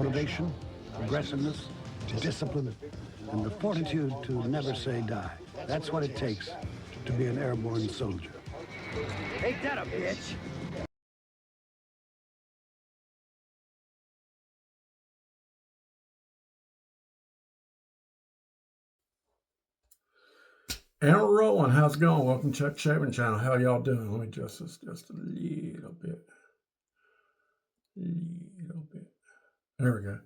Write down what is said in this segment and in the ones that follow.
motivation, aggressiveness, discipline, and the fortitude to never say die. That's what it takes to be an airborne soldier. Ain't that a bitch? And we're rolling. How's it going? Welcome to Chuck Shaving Channel. How y'all doing? Let me adjust this just a little bit. There we go.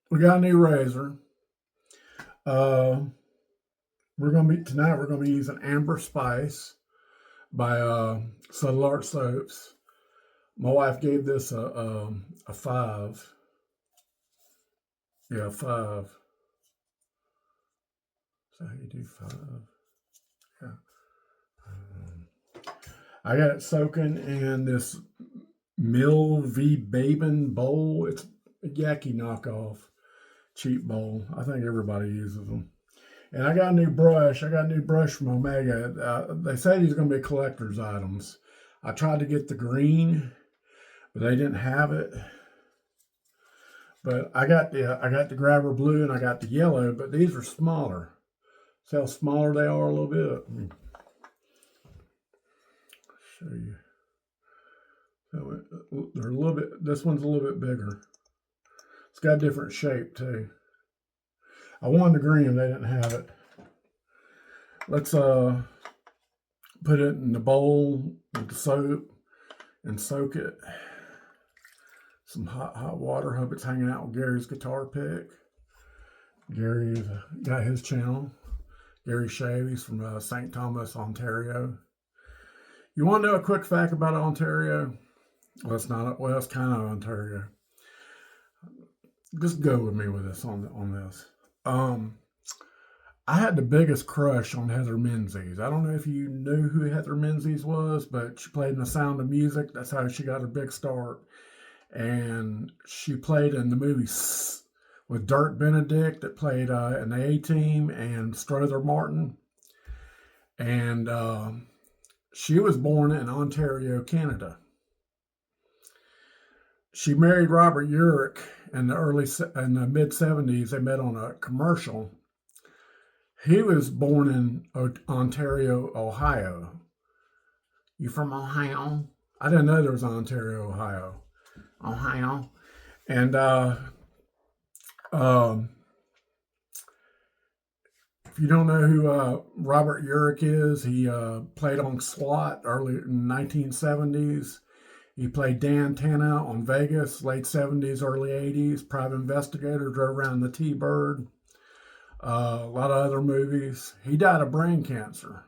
We got a new razor. Tonight we're gonna be using Amber Spice by Subtle Art Soaps. My wife gave this a 5. Yeah, 5. So how you do 5? Yeah. I got it soaking in this Mill V Babin bowl. It's a Yaki knockoff, cheap bowl. I think everybody uses them. And I got a new brush. I got a new brush from Omega. They say these are going to be collector's items. I tried to get the green, but they didn't have it. But I got the grabber blue and I got the yellow, but these are smaller. See how smaller they are a little bit? Let me show you. So they're a little bit, this one's a little bit bigger. It's got a different shape too. I wanted the green, they didn't have it. Let's put it in the bowl with the soap and soak it. Some hot water. Hope it's hanging out with Gary's guitar pick. Gary's got his channel. Gary Shave, he's from St. Thomas, Ontario. You want to know a quick fact about Ontario? Well, it's not. Well, it's kind of Ontario. Just go with me with this on this. I had the biggest crush on Heather Menzies. I don't know if you knew who Heather Menzies was, but she played in The Sound of Music. That's how she got her big start. And she played in the movie with Dirk Benedict that played in the A-Team and Strother Martin. And she was born in Ontario, Canada. She married Robert Urich in the mid-70s. They met on a commercial. He was born in Ontario, Ohio. You from Ohio? I didn't know there was Ontario, Ohio. Ohio. And if you don't know who Robert Urich is, he played on SWAT early in the 1970s. He played Dan Tana on Vegas, late 70s, early 80s. Private Investigator, drove around the T-Bird. A lot of other movies. He died of brain cancer.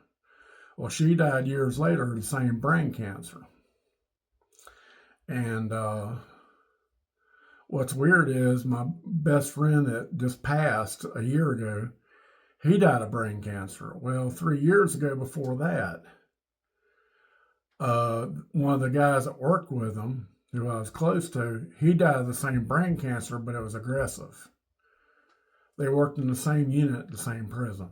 Well, she died years later of the same brain cancer. And what's weird is my best friend that just passed a year ago, he died of brain cancer. Well, 3 years ago before that, one of the guys that worked with him, who I was close to, he died of the same brain cancer, but it was aggressive. They worked in the same unit, the same prison.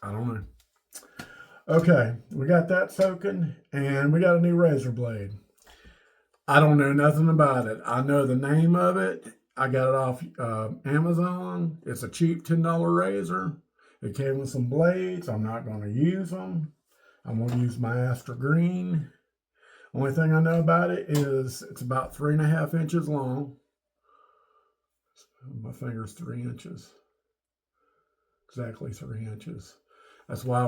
I don't know. Okay, we got that soaking, and we got a new razor blade. I don't know nothing about it. I know the name of it. I got it off Amazon. It's a cheap $10 razor. It came with some blades. I'm not going to use them. I'm going to use my Astra Green. Only thing I know about it is it's about 3.5 inches long. My finger's 3 inches. Exactly 3 inches. That's why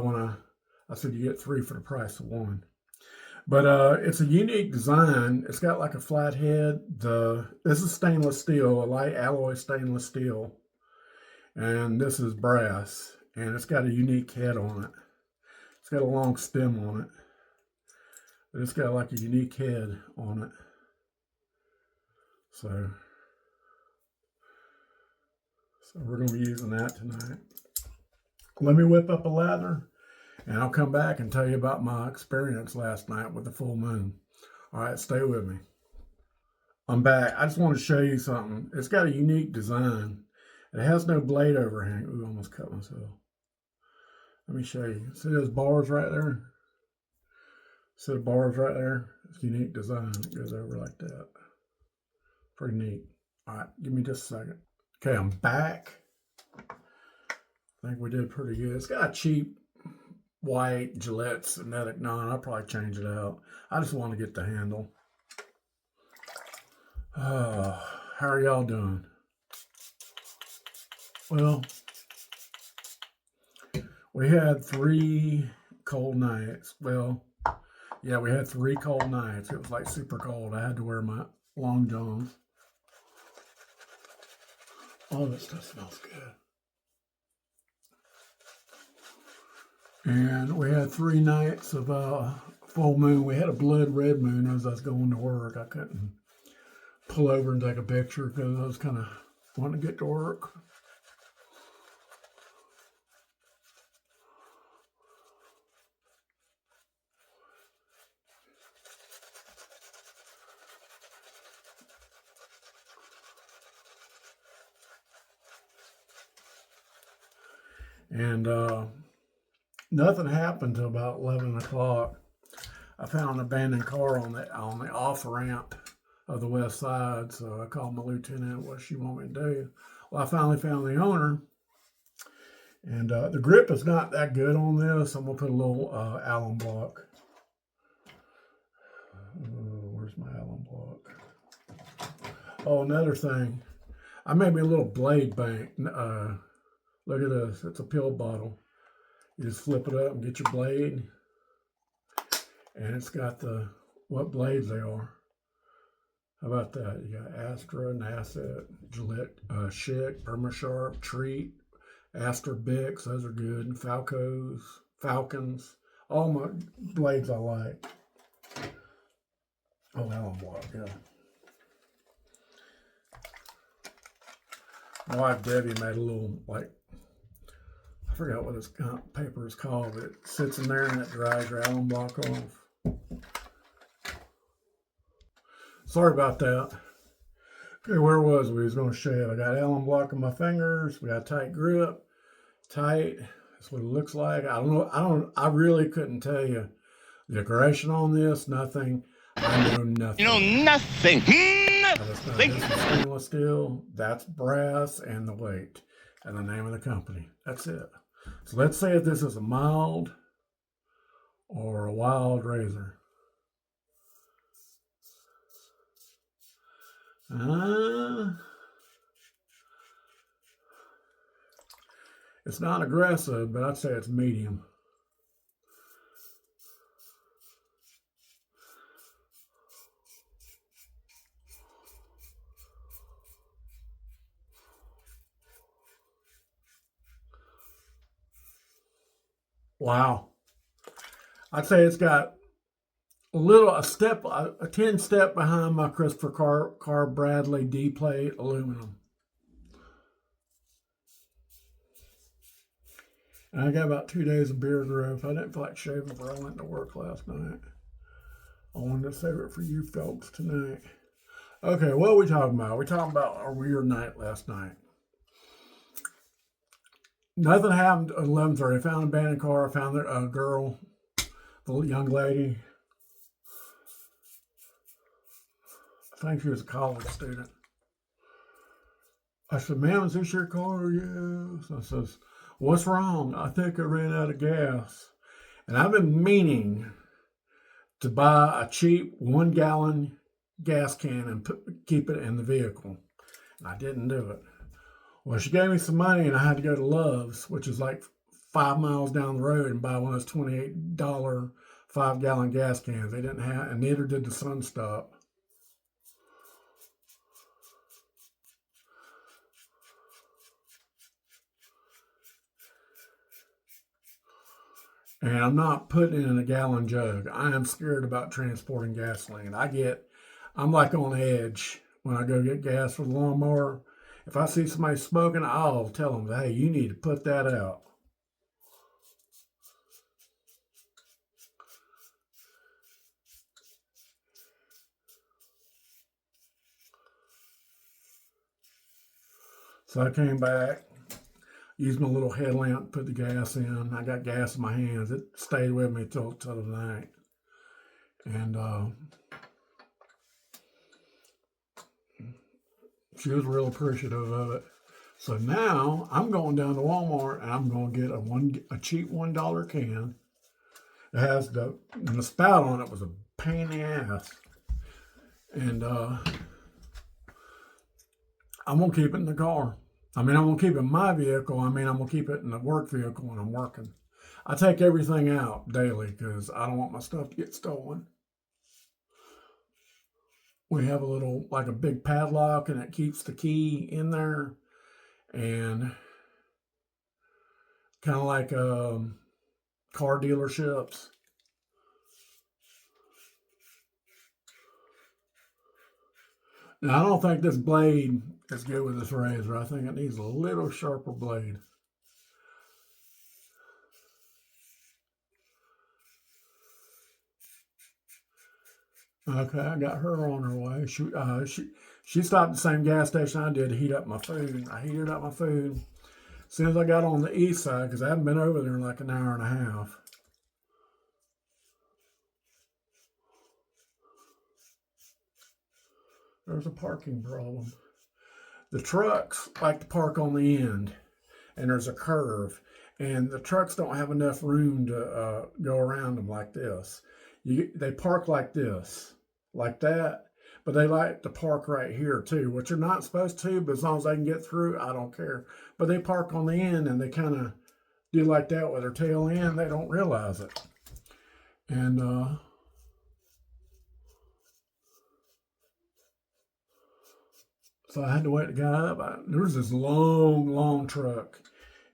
I said you get 3 for the price of 1. But it's a unique design. It's got like a flat head. This is stainless steel, a light alloy stainless steel. And this is brass. And it's got a unique head on it. It's got a long stem on it. But it's got like a unique head on it. So we're going to be using that tonight. Let me whip up a lather, and I'll come back and tell you about my experience last night with the full moon. All right, stay with me. I'm back. I just want to show you something. It's got a unique design. It has no blade overhang. Ooh, I almost cut myself. Let me show you. See those bars right there? Set of bars right there. It's unique design. It goes over like that. Pretty neat. All right, give me just a second. Okay, I'm back. I think we did pretty good. It's got a cheap white Gillette synthetic nine. I'll probably change it out. I just want to get the handle. How are y'all doing? Well, we had 3 cold nights. Well, yeah, we had 3 cold nights. It was like super cold. I had to wear my long johns. All this stuff smells good. And we had 3 nights of full moon. We had a blood red moon as I was going to work. I couldn't pull over and take a picture because I was kind of wanting to get to work. And nothing happened till about 11 o'clock. I found an abandoned car on the off ramp of the west side, so I called my lieutenant. What she want me to do? Well, I finally found the owner, and the grip is not that good on this. I'm gonna put a little alum block. Where's my alum block? Oh, another thing, I made me a little blade bank. Look at this. It's a pill bottle. You just flip it up and get your blade. And it's got what blades they are. How about that? You got Astra, Nasset, Gillette, Schick, Permasharp, Treat, Astra Bix. Those are good. And Falcons. All my blades I like. Oh, alum block, yeah. My wife Debbie made a little, like, I forgot what this paper is called, but it sits in there and it dries your alum block off. Sorry about that. Okay, where was we? I was going to show you. I got alum block on my fingers. We got tight grip. Tight. That's what it looks like. I don't know. I really couldn't tell you the decoration on this. Nothing. I know nothing. You know nothing. Nothing. This is stainless steel. That's brass and the weight and the name of the company. That's it. So let's say if this is a mild or a wild razor. It's not aggressive, but I'd say it's medium. Wow. I'd say it's got a 10 step behind my Christopher Carr Bradley D-plate aluminum. And I got about 2 days of beard growth. I didn't feel like shaving before I went to work last night. I wanted to save it for you folks tonight. Okay, what are we talking about? We're talking about our weird night last night. Nothing happened at 11:30. I found an abandoned car. I found a girl, the young lady. I think she was a college student. I said, "Ma'am, is this your car?" "Yes." I says, "What's wrong?" "I think I ran out of gas." And I've been meaning to buy a cheap 1 gallon gas can and keep it in the vehicle. And I didn't do it. Well, she gave me some money and I had to go to Love's, which is like 5 miles down the road, and buy one of those $28 5-gallon gas cans. They didn't have, and neither did the Sunstop. And I'm not putting it in a gallon jug. I am scared about transporting gasoline. I'm like on edge when I go get gas for the lawnmower. If I see somebody smoking, I'll tell them, "Hey, you need to put that out." So I came back, used my little headlamp, put the gas in. I got gas in my hands. It stayed with me till the night. And she was real appreciative of it. So now I'm going down to Walmart and I'm going to get a cheap $1 can. It has the spout on it was a pain in the ass. And I'm going to keep it in the car. I mean, I'm going to keep it in my vehicle. I mean, I'm going to keep it in the work vehicle when I'm working. I take everything out daily because I don't want my stuff to get stolen. We have a little, like a big padlock, and it keeps the key in there. And kind of like car dealerships. Now, I don't think this blade is good with this razor. I think it needs a little sharper blade. Okay, I got her on her way. She stopped at the same gas station I did to heat up my food. I heated up my food as soon as I got on the east side because I haven't been over there in like an hour and a half. There's a parking problem. The trucks like to park on the end, and there's a curve, and the trucks don't have enough room to go around them like this. They park like this, like that, but they like to park right here too, which you're not supposed to, but as long as they can get through, I don't care. But they park on the end, and they kind of do like that with their tail end. They don't realize it. And so I had to wait the guy up. There was this long truck.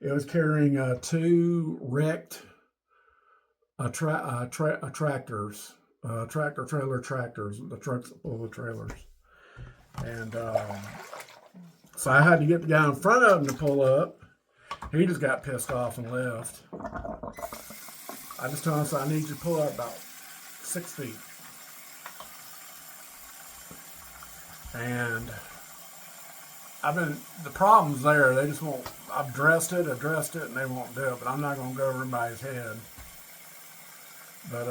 It was carrying two wrecked tractors, tractor-trailer tractors, the trucks that pull the trailers. And so I had to get the guy in front of him to pull up. He just got pissed off and left. I just told him, so I need you to pull up about 6 feet. And the problem's there. They just won't, I've addressed it, and they won't do it. But I'm not going to go over anybody's head. But,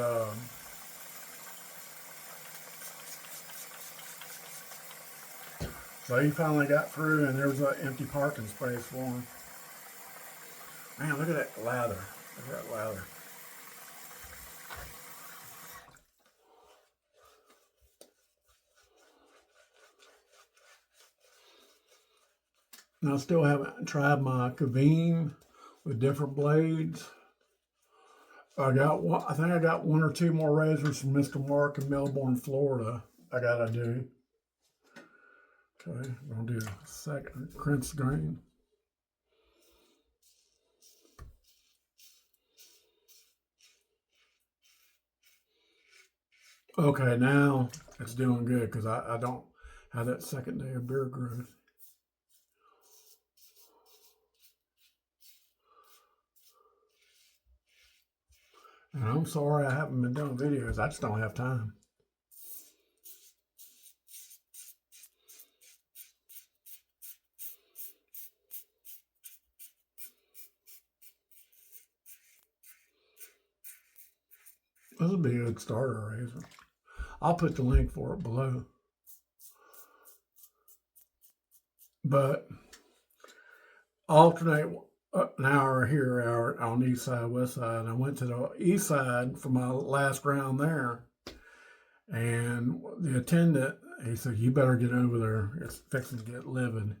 so he finally got through, and there was an empty parking space for him. Man, look at that lather. Look at that lather. And I still haven't tried my Kavim with different blades. I think I got 1 or 2 more razors from Mr. Mark in Melbourne, Florida. I gotta do. Okay, I'm gonna do a second crimps grain. Okay, now it's doing good because I don't have that second day of beard growth. And I'm sorry I haven't been doing videos. I just don't have time. This would be a good starter razor. I'll put the link for it below. But alternate an hour here, hour on the east side, west side. I went to the east side for my last round there. And the attendant, he said, you better get over there. It's fixing to get livid.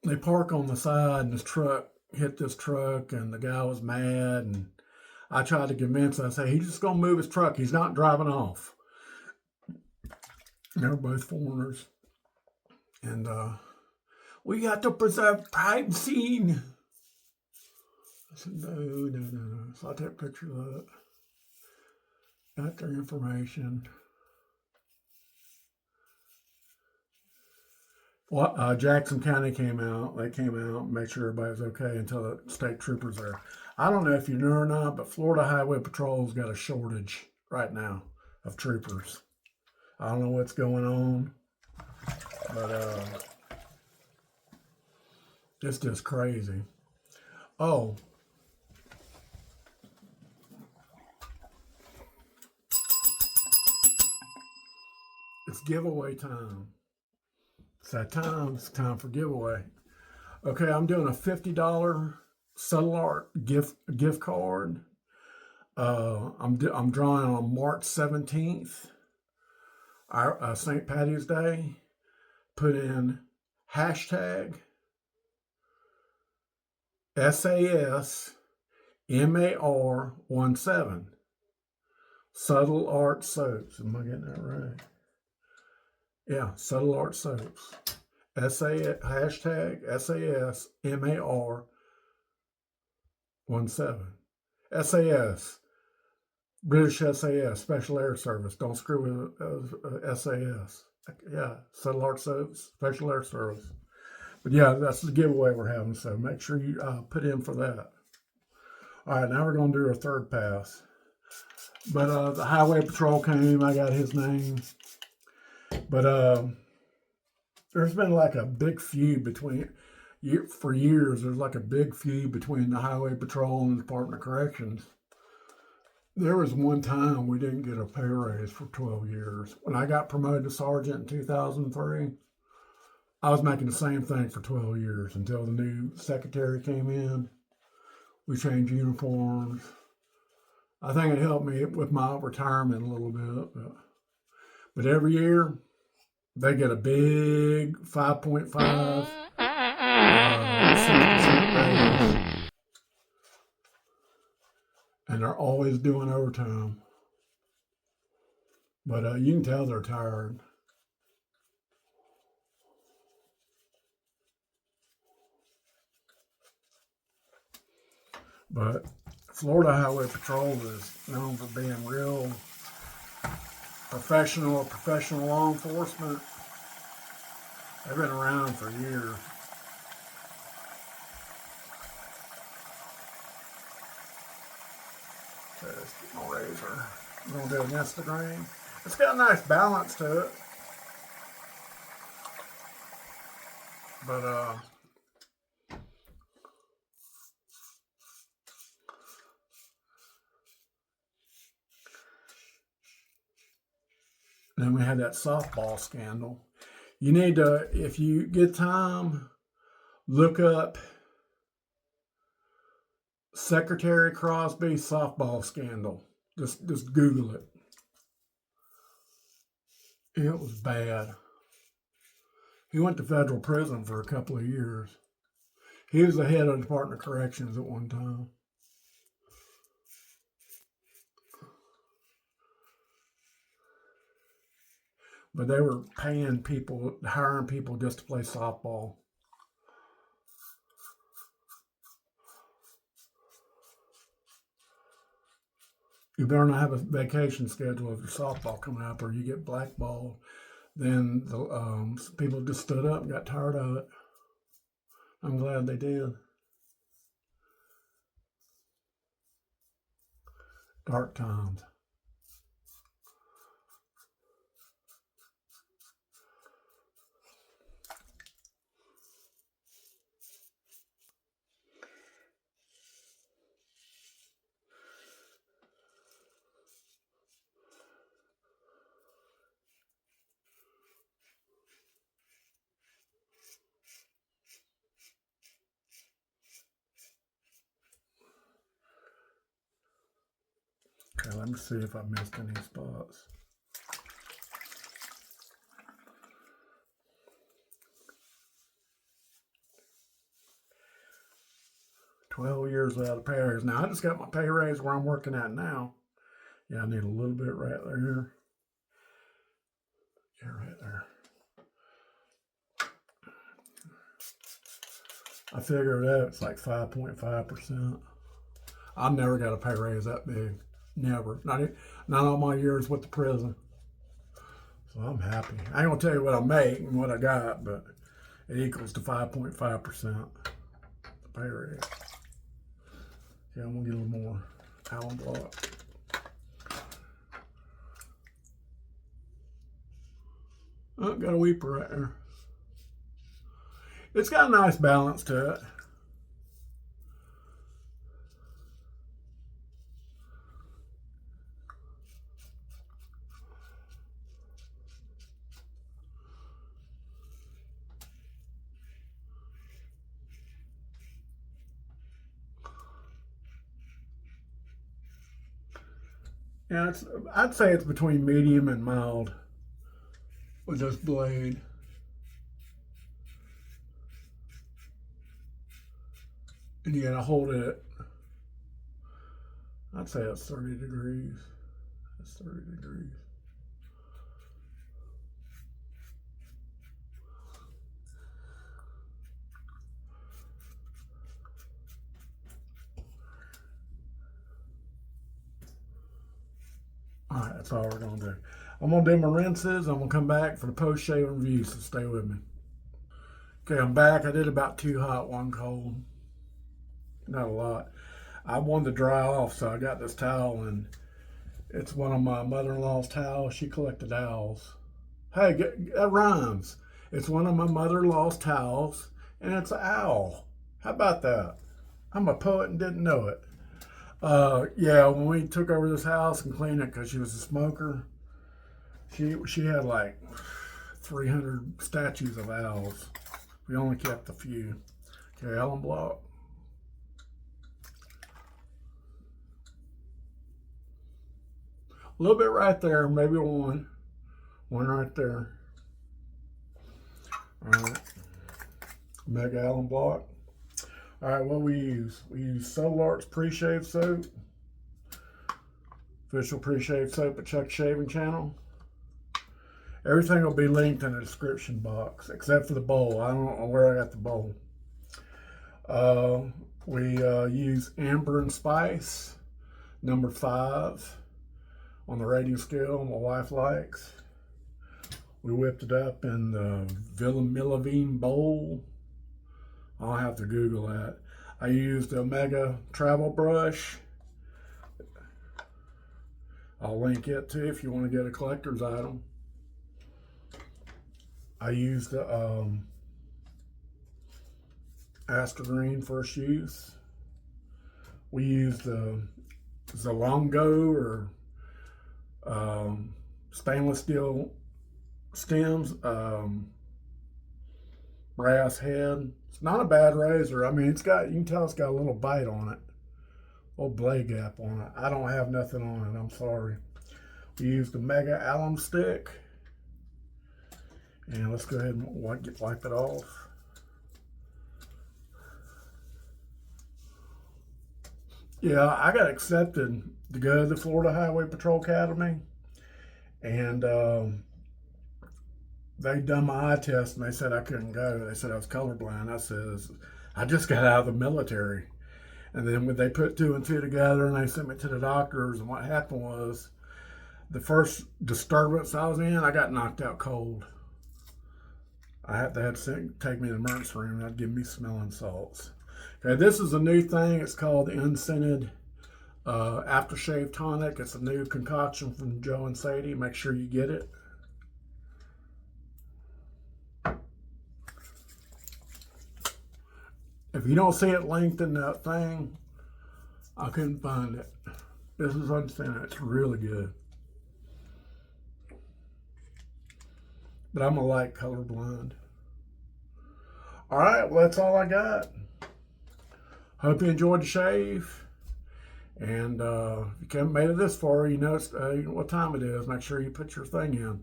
They park on the side, and this truck hit this truck, and the guy was mad. And I tried to convince him. I said, he's just going to move his truck. He's not driving off. They're both foreigners. And we got to preserve privacy. I said, no. So I took a picture of it. Got their information. Well, Jackson County came out. They came out and made sure everybody was okay until the state troopers there. I don't know if you know or not, but Florida Highway Patrol's got a shortage right now of troopers. I don't know what's going on, but it's just crazy. Oh, giveaway time. It's that time. It's time for giveaway. Okay, I'm doing a $50 Subtle Art gift card. I'm drawing on March 17th, our St. Patty's Day. Put in hashtag SASMAR17. Subtle Art Soaps. Am I getting that right? Yeah, Subtle Art Soaps. Hashtag SASMAR17. SAS. British SAS, Special Air Service. Don't screw with SAS. Yeah, Subtle Art Soaps, Special Air Service. But yeah, that's the giveaway we're having, so make sure you put in for that. All right, now we're going to do our third pass. But the Highway Patrol came, I got his name. But there's been like a big feud for years, there's like a big feud between the Highway Patrol and the Department of Corrections. There was one time we didn't get a pay raise for 12 years. When I got promoted to sergeant in 2003, I was making the same thing for 12 years until the new secretary came in. We changed uniforms. I think it helped me with my retirement a little bit. But every year, they get a big 5.5, 6% raise. And they're always doing overtime. But you can tell they're tired. But Florida Highway Patrol is known for being real professional law enforcement. They've been around for years. Okay, let's get my razor. I'm going to do against the grain. It's got a nice balance to it. But, then we had that softball scandal. You need to, if you get time, look up Secretary Crosby softball scandal. Just Google it. It was bad. He went to federal prison for a couple of years. He was the head of the Department of Corrections at one time. But they were hiring people just to play softball. You better not have a vacation schedule if your softball coming up or you get blackballed. Then the people just stood up and got tired of it. I'm glad they did. Dark times. Okay, let me see if I missed any spots. $12 years without a pay raise. Now, I just got my pay raise where I'm working at now. Yeah, I need a little bit right there. Yeah, right there. I figured it out. It's like 5.5%. I've never got a pay raise that big. Never. Not all my years with the prison. So I'm happy. I ain't gonna tell you what I make and what I got, but it equals to 5.5% pay raise. Yeah, I'm gonna get a little more Allen block. Oh, got a weeper right there. It's got a nice balance to it. Yeah, I'd say it's between medium and mild with this blade. And you gotta hold it. I'd say it's 30 degrees. That's 30 degrees. All right, that's all we're gonna do. I'm gonna do my rinses. I'm gonna come back for the post-shave review, so stay with me. Okay, I'm back. I did about 2 hot, 1 cold. Not a lot. I wanted to dry off, so I got this towel, and it's one of my mother-in-law's towels. She collected owls. Hey, that rhymes. It's one of my mother-in-law's towels, and it's an owl. How about that? I'm a poet and didn't know it. Yeah, when we took over this house and cleaned it, because she was a smoker, she had like 300 statues of owls. We only kept a few. Okay, alum block. A little bit right there, maybe one right there. All right, mega alum block. All right, what we use Solar's pre-shave soap, official pre-shave soap at Chuck's Shaving Channel. Everything will be linked in the description box except for the bowl. I don't know where I got the bowl. We use Amber and Spice, number 5 on the rating scale my wife likes. We whipped it up in the Villamillavine bowl. I'll have to Google that. I used the Omega travel brush. I'll link it too if you want to get a collector's item. I used the Aster Green First Use. We used the Zalongo or stainless steel stems, brass head. It's not a bad razor. I mean, you can tell it's got a little bite on it, a little blade gap on it. I don't have nothing on it, I'm sorry. We used the Mega Alum Stick. And let's go ahead and wipe it off. Yeah, I got accepted to go to the Florida Highway Patrol Academy. And they done my eye test and they said I couldn't go. They said I was colorblind. I said, I just got out of the military. And then when they put 2 and 2 together and they sent me to the doctors, and what happened was the first disturbance I was in, I got knocked out cold. They had to take me to the emergency room and they'd give me smelling salts. Okay, this is a new thing. It's called the unscented aftershave tonic. It's a new concoction from Joe and Sadie. Make sure you get it. If you don't see it linked in that thing, I couldn't find it. This is unscented. It's really good. But I'm a light colorblind. All right, well, that's all I got. Hope you enjoyed the shave. And if you haven't made it this far, you know what time it is. Make sure you put your thing in.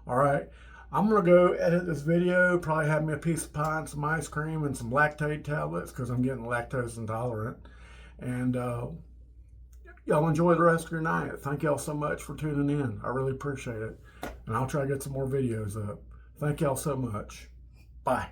All right. I'm going to go edit this video, probably have me a piece of pie and some ice cream and some lactate tablets because I'm getting lactose intolerant. And y'all enjoy the rest of your night. Thank y'all so much for tuning in. I really appreciate it. And I'll try to get some more videos up. Thank y'all so much. Bye.